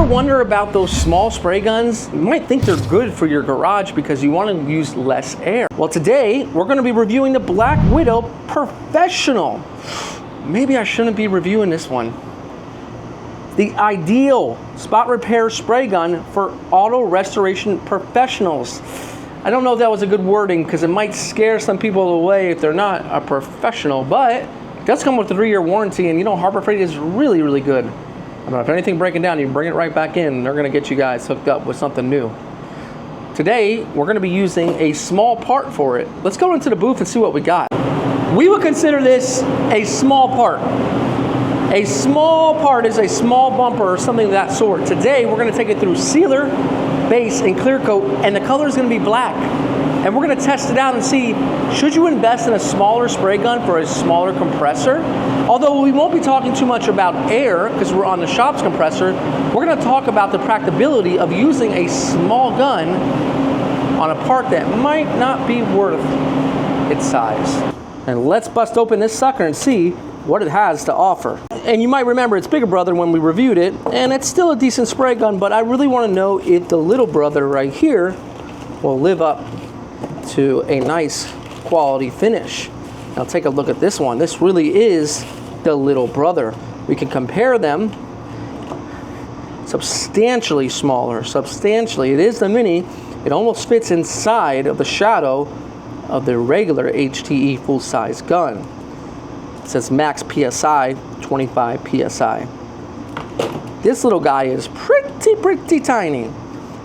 wonder about those small spray guns? You might think they're good for your garage because you want to use less air. Well, today we're going to be reviewing the Black Widow Professional. Maybe I shouldn't be reviewing this one. The ideal spot repair spray gun for auto restoration professionals. I don't know if that was a good wording because it might scare some people away if they're not a professional, but it does come with a 3-year warranty, and you know Harbor Freight is really, really good. I mean, if anything breaking down, you bring it right back in, and they're going to get you guys hooked up with something new. Today, we're going to be using a small part for it. Let's go into the booth and see what we got. We would consider this a small part. A small part is a small bumper or something of that sort. Today, we're going to take it through sealer, base, and clear coat, and the color is going to be black. And we're going to test it out and see, should you invest in a smaller spray gun for a smaller compressor? Although we won't be talking too much about air because we're on the shop's compressor, we're going to talk about the practicability of using a small gun on a part that might not be worth its size. And let's bust open this sucker and see what it has to offer. And you might remember its bigger brother when we reviewed it, and it's still a decent spray gun, but I really want to know if the little brother right here will live up to a nice quality finish. Now take a look at this one. This really is the little brother. We can compare them. Substantially smaller, substantially. It is the mini. It almost fits inside of the shadow of the regular HTE full-size gun. It says max PSI, 25 PSI. This little guy is pretty tiny.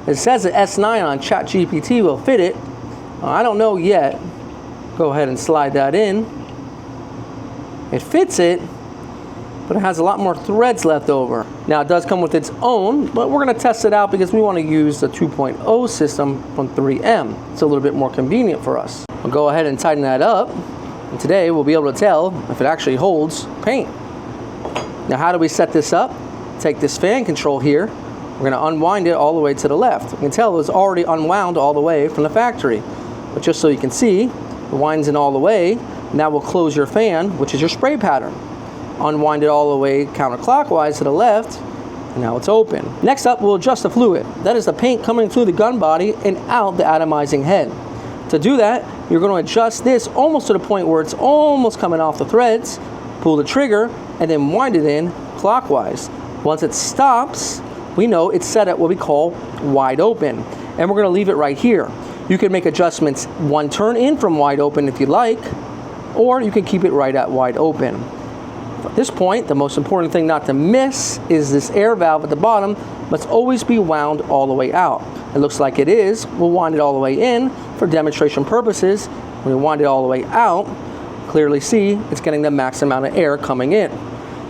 It says the S9 on ChatGPT will fit it. I don't know yet. Go ahead and slide that in. It fits it, but it has a lot more threads left over. Now it does come with its own, but we're going to test it out because we want to use the 2.0 system from 3M. It's a little bit more convenient for us. We'll go ahead and tighten that up, and today we'll be able to tell if it actually holds paint. Now how do we set this up? Take this fan control here. We're going to unwind it all the way to the left. You can tell it was already unwound all the way from the factory. But just so you can see, it winds in all the way. Now we'll close your fan, which is your spray pattern. Unwind it all the way counterclockwise to the left, and now it's open. Next up, we'll adjust the fluid. That is the paint coming through the gun body and out the atomizing head. To do that, you're going to adjust this almost to the point where it's almost coming off the threads, pull the trigger, and then wind it in clockwise. Once it stops, we know it's set at what we call wide open, and we're going to leave it right here. You can make adjustments one turn in from wide open if you like, or you can keep it right at wide open. At this point, the most important thing not to miss is this air valve at the bottom must always be wound all the way out. It looks like it is. We'll wind it all the way in for demonstration purposes. When we wind it all the way out, clearly see it's getting the max amount of air coming in.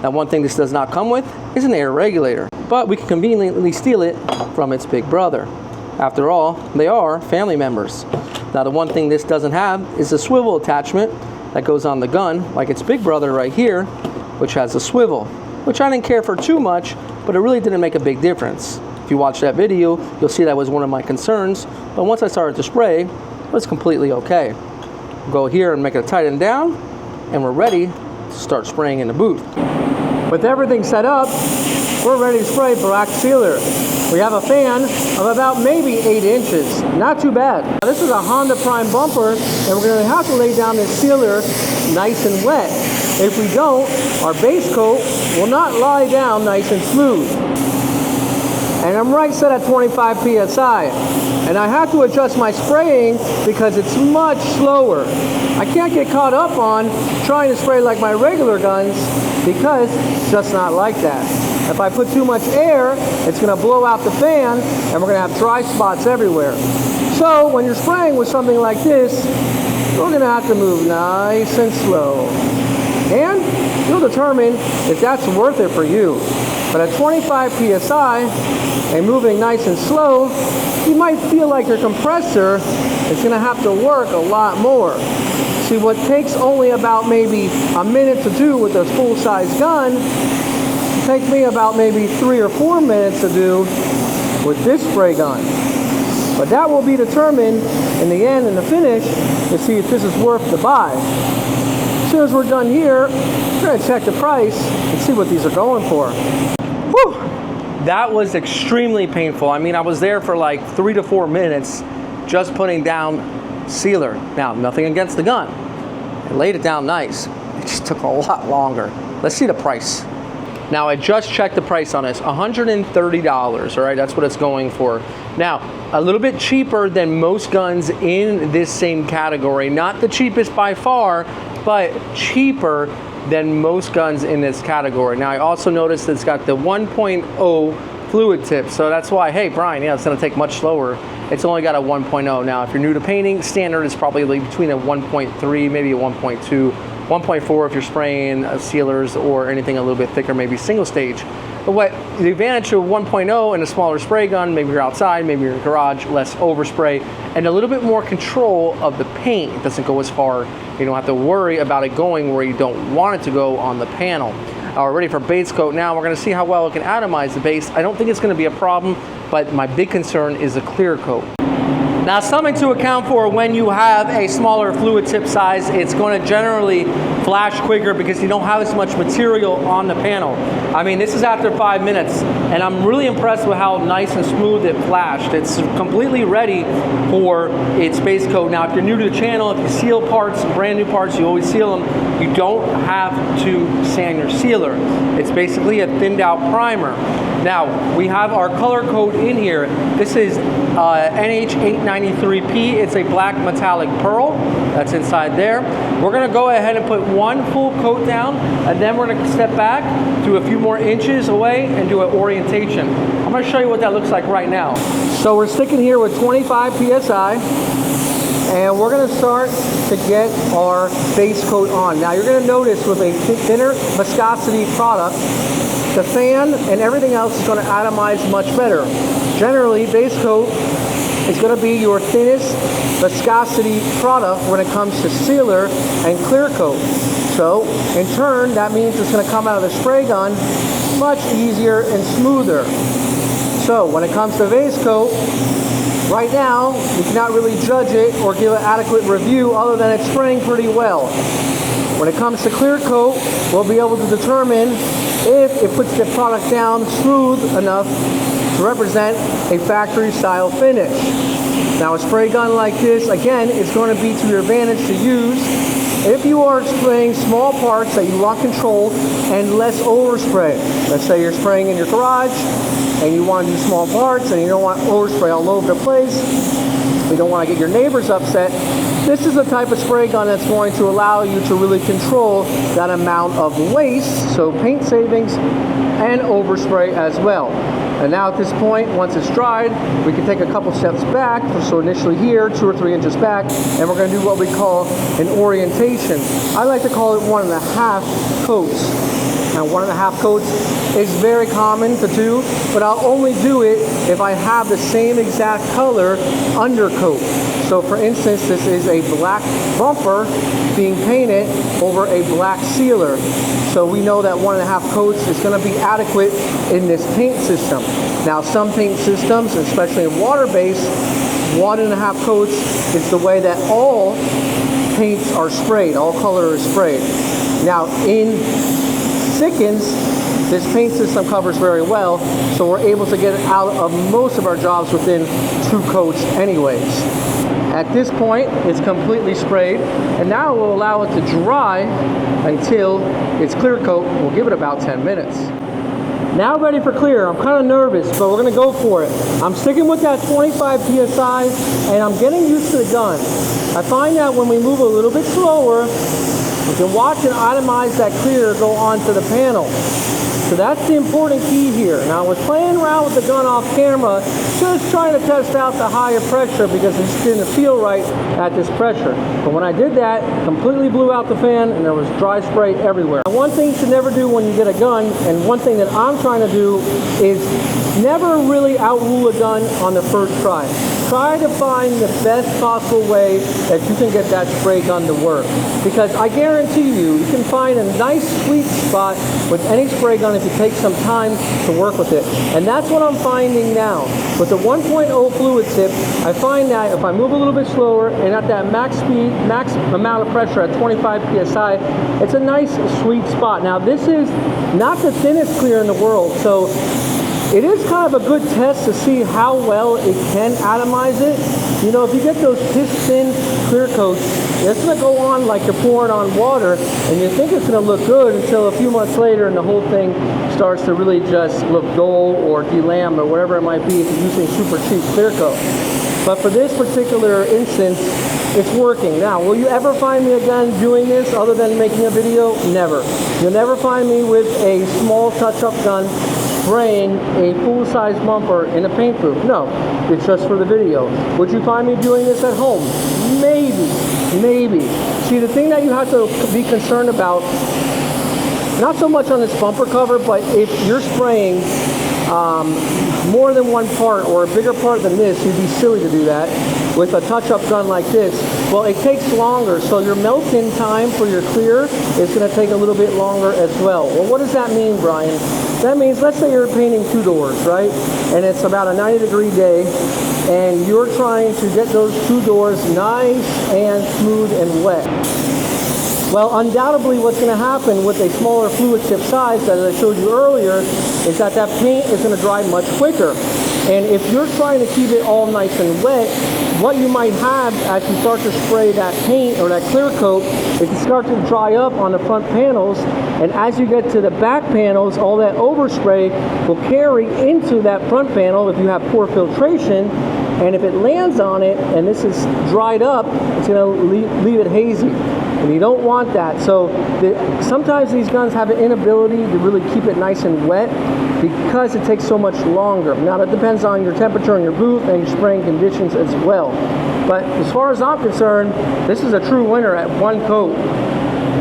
Now one thing this does not come with is an air regulator, but we can conveniently steal it from its big brother. After all, they are family members. Now the one thing this doesn't have is a swivel attachment that goes on the gun, like its big brother right here, which has a swivel, which I didn't care for too much, but it really didn't make a big difference. If you watch that video, you'll see that was one of my concerns, but once I started to spray, it was completely okay. We'll go here and make it tighten down, and we're ready to start spraying in the booth. With everything set up, we're ready to spray black sealer. We have a fan of about maybe 8 inches. Not too bad. Now, this is a Honda Prime bumper, and we're going to have to lay down this sealer nice and wet. If we don't, our base coat will not lie down nice and smooth. And I'm right set at 25 PSI. And I have to adjust my spraying because it's much slower. I can't get caught up on trying to spray like my regular guns because it's just not like that. If I put too much air, it's going to blow out the fan and we're going to have dry spots everywhere. So when you're spraying with something like this, you're going to have to move nice and slow. And you'll determine if that's worth it for you. But at 25 PSI and moving nice and slow, you might feel like your compressor is going to have to work a lot more. See, what takes only about maybe a minute to do with a full-size gun takes me about maybe 3 or 4 minutes to do with this spray gun. But that will be determined in the end, in the finish, to see if this is worth the buy. As soon as we're done here, we're going to check the price and see what these are going for. Whew! that was extremely painful. I mean, I was there for like 3 to 4 minutes just putting down sealer. Now, nothing against the gun. I laid it down nice. It just took a lot longer. Let's see the price. Now, I just checked the price on this, $130, all right? That's what it's going for. Now, a little bit cheaper than most guns in this same category. Not the cheapest by far, but cheaper than most guns in this category. Now, I also noticed it's got the 1.0 fluid tip, so that's why, hey, Brian, yeah, it's gonna take much slower. It's only got a 1.0. Now, if you're new to painting, standard is probably between a 1.3, maybe a 1.2, 1.4 if you're spraying sealers or anything a little bit thicker, maybe single stage. But what the advantage of 1.0 and a smaller spray gun, maybe you're outside, maybe you're in a garage, less overspray, and a little bit more control of the paint. It doesn't go as far. You don't have to worry about it going where you don't want it to go on the panel. We're ready for base coat now. We're gonna see how well it can atomize the base. I don't think it's gonna be a problem, but my big concern is a clear coat. Now, something to account for when you have a smaller fluid tip size, it's going to generally flash quicker because you don't have as much material on the panel. I mean, this is after 5 minutes, and I'm really impressed with how nice and smooth it flashed. It's completely ready for its base coat. Now, if you're new to the channel, if you seal parts, brand new parts, you always seal them. You don't have to sand your sealer. It's basically a thinned out primer. Now, we have our color code in here. This is NH893P. It's a black metallic pearl. That's inside there. We're gonna go ahead and put one full coat down, and then we're gonna step back, do a few more inches away, and do an orientation. I'm gonna show you what that looks like right now. So we're sticking here with 25 PSI, and we're gonna start to get our base coat on. Now, you're gonna notice with a thinner viscosity product, the fan and everything else is going to atomize much better. Generally, base coat is going to be your thinnest viscosity product when it comes to sealer and clear coat. So, in turn, that means it's going to come out of the spray gun much easier and smoother. So, when it comes to base coat, right now, you cannot really judge it or give an adequate review other than it's spraying pretty well. When it comes to clear coat, we'll be able to determine if it puts the product down smooth enough to represent a factory style finish. Now, a spray gun like this, again, is going to be to your advantage to use if you are spraying small parts that you want control and less overspray. Let's say you're spraying in your garage and you want to do small parts and you don't want overspray all over the place. You don't want to get your neighbors upset. This is the type of spray gun that's going to allow you to really control that amount of waste, so paint savings and overspray as well. And now at this point, once it's dried, we can take a couple steps back. So initially here, 2 or 3 inches back, and we're going to do what we call an orientation. I like to call it 1.5 coats. Now, 1.5 coats is very common to do, but I'll only do it if I have the same exact color undercoat. So for instance, this is a black bumper being painted over a black sealer. So we know that 1.5 coats is going to be adequate in this paint system. Now, some paint systems, especially in water-based, 1.5 coats is the way that all paints are sprayed, all color is sprayed. Now, in Sikkens, this paint system covers very well, so we're able to get it out of most of our jobs within 2 coats anyways. At this point, it's completely sprayed, and now we'll allow it to dry until it's clear coat. We'll give it about 10 minutes. Now ready for clear. I'm kind of nervous, but we're gonna go for it. I'm sticking with that 25 PSI, and I'm getting used to the gun. I find that when we move a little bit slower, we can watch and atomize that clear go onto the panel. So that's the important key here. Now, I was playing around with the gun off camera, just trying to test out the higher pressure because it just didn't feel right at this pressure. But when I did that, it completely blew out the fan and there was dry spray everywhere. Now, one thing you should never do when you get a gun, and one thing that I'm trying to do, is never really outrule a gun on the first try. Try to find the best possible way that you can get that spray gun to work. Because I guarantee you, you can find a nice sweet spot with any spray gun if you take some time to work with it. And that's what I'm finding now. With the 1.0 fluid tip, I find that if I move a little bit slower and at that max speed, max amount of pressure at 25 PSI, it's a nice sweet spot. Now, this is not the thinnest clear in the world, so It is kind of a good test to see how well it can atomize it. You know, if you get those piss-thin clear coats, it's going to go on like you're pouring on water, and you think it's going to look good until a few months later and the whole thing starts to really just look dull or delam or whatever it might be if you're using super cheap clear coat. But for this particular instance, it's working. Now, will you ever find me again doing this other than making a video? Never. You'll never find me with a small touch-up gun spraying a full-size bumper in a paint booth. No, it's just for the video. Would you find me doing this at home? Maybe. Maybe. See, the thing that you have to be concerned about, not so much on this bumper cover, but if you're spraying more than one part or a bigger part than this, you'd be silly to do that with a touch-up gun like this. Well, it takes longer, so your melt-in time for your clear is going to take a little bit longer as well. Well, what does that mean, Brian? That means, let's say you're painting 2 doors, right? And it's about a 90-degree day, and you're trying to get those 2 doors nice and smooth and wet. Well, undoubtedly what's going to happen with a smaller fluid tip size, as I showed you earlier, is that that paint is going to dry much quicker. And if you're trying to keep it all nice and wet, what you might have as you start to spray that paint or that clear coat, it can start to dry up on the front panels, and as you get to the back panels, all that overspray will carry into that front panel if you have poor filtration, and if it lands on it and this is dried up, it's going to leave it hazy. And you don't want that. So sometimes these guns have an inability to really keep it nice and wet because it takes so much longer. Now that depends on your temperature in your booth and your spraying conditions as well. But as far as I'm concerned, this is a true winner at 1 coat.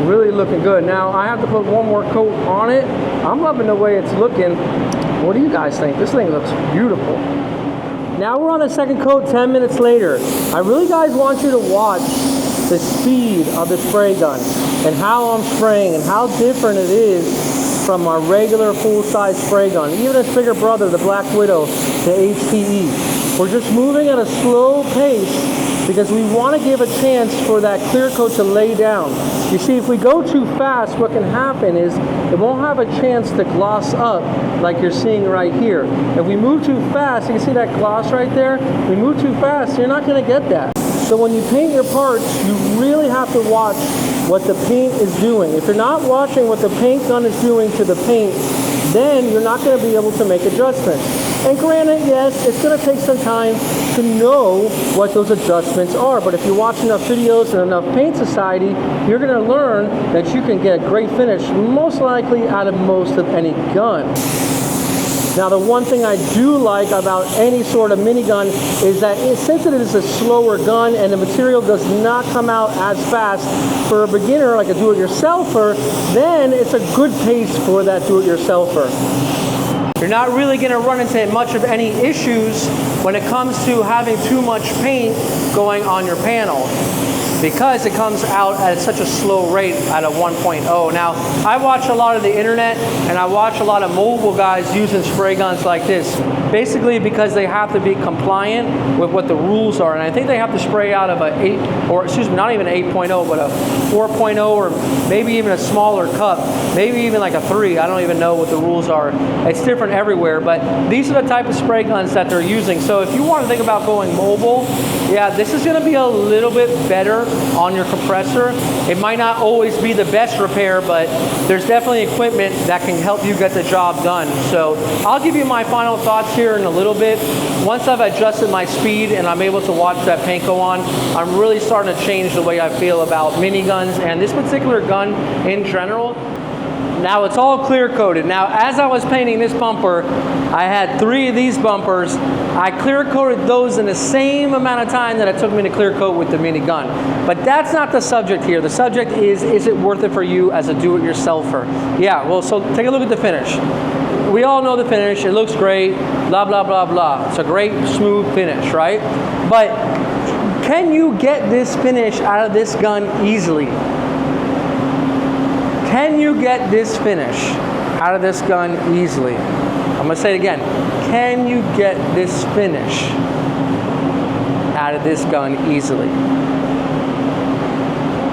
Really looking good. Now I have to put 1 more coat on it. I'm loving the way it's looking. What do you guys think? This thing looks beautiful. Now we're on the 2nd coat 10 minutes later. I really, guys, want you to watch the speed of the spray gun and how I'm spraying and how different it is from our regular full-size spray gun. Even its bigger brother, the Black Widow, the HTE. We're just moving at a slow pace because we want to give a chance for that clear coat to lay down. You see, if we go too fast, what can happen is it won't have a chance to gloss up like you're seeing right here. If we move too fast, you can see that gloss right there. If we move too fast, you're not going to get that. So when you paint your parts, you really have to watch what the paint is doing. If you're not watching what the paint gun is doing to the paint, then you're not going to be able to make adjustments. And granted, yes, it's going to take some time to know what those adjustments are, but if you watch enough videos and enough Paint Society, you're going to learn that you can get a great finish, most likely out of most of any gun. Now, the one thing I do like about any sort of minigun is that since it is a slower gun and the material does not come out as fast, for a beginner like a do-it-yourselfer, then it's a good pace for that do-it-yourselfer. You're not really going to run into much of any issues when it comes to having too much paint going on your panel, because it comes out at such a slow rate at a 1.0. Now, I watch a lot of the internet and I watch a lot of mobile guys using spray guns like this, basically because they have to be compliant with what the rules are. And I think they have to spray out of not even an 8.0, but a 4.0 or maybe even a smaller cup, maybe even like a 3. I don't even know what the rules are. It's different everywhere, but these are the type of spray guns that they're using. So if you want to think about going mobile, yeah, this is going to be a little bit better on your compressor. It might not always be the best repair, but there's definitely equipment that can help you get the job done. So I'll give you my final thoughts here in a little bit. Once I've adjusted my speed and I'm able to watch that paint go on, I'm really starting to change the way I feel about miniguns and this particular gun in general. Now it's all clear coated. Now as I was painting this bumper, I had 3 of these bumpers. I clear coated those in the same amount of time that it took me to clear coat with the minigun. But that's not the subject here. The subject is it worth it for you as a do-it-yourselfer? Yeah, well, so take a look at the finish. We all know the finish. It looks great, blah, blah, blah, blah. It's a great, smooth finish, right? But can you get this finish out of this gun easily? Can you get this finish out of this gun easily? I'm going to say it again. Can you get this finish out of this gun easily?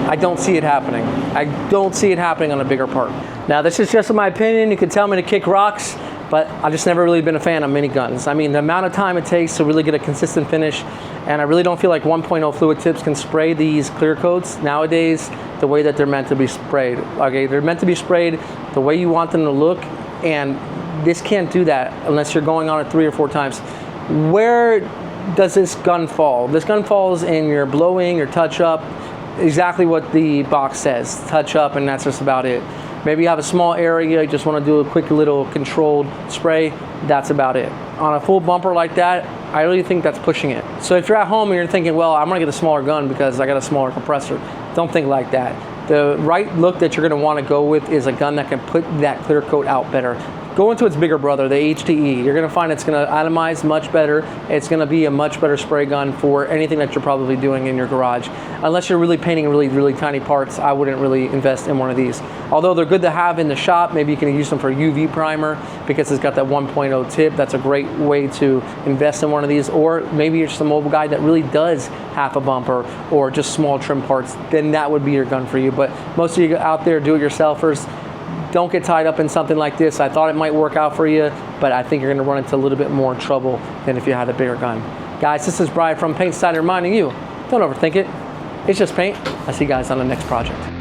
I don't see it happening. I don't see it happening on a bigger part. Now, this is just my opinion. You can tell me to kick rocks but I've just never really been a fan of miniguns. I mean, the amount of time it takes to really get a consistent finish, and I really don't feel like 1.0 fluid tips can spray these clear coats nowadays the way that they're meant to be sprayed. Okay, they're meant to be sprayed the way you want them to look, and this can't do that unless you're going on it 3 or 4 times. Where does this gun fall? This gun falls in your blowing, your touch up, exactly what the box says, touch up, and that's just about it. Maybe you have a small area, you just want to do a quick little controlled spray, that's about it. On a full bumper like that, I really think that's pushing it. So if you're at home and you're thinking, well, I'm gonna get a smaller gun because I got a smaller compressor, don't think like that. The right look that you're gonna want to go with is a gun that can put that clear coat out better. Go into its bigger brother, the HTE. You're gonna find it's gonna atomize much better. It's gonna be a much better spray gun for anything that you're probably doing in your garage. Unless you're really painting really, really tiny parts, I wouldn't really invest in one of these. Although they're good to have in the shop, maybe you can use them for UV primer because it's got that 1.0 tip. That's a great way to invest in one of these. Or maybe you're just a mobile guy that really does half a bumper or just small trim parts, then that would be your gun for you. But most of you out there, do-it-yourselfers, don't get tied up in something like this. I thought it might work out for you, but I think you're gonna run into a little bit more trouble than if you had a bigger gun. Guys, this is Brian from Paint Society reminding you, don't overthink it. It's just paint. I'll see you guys on the next project.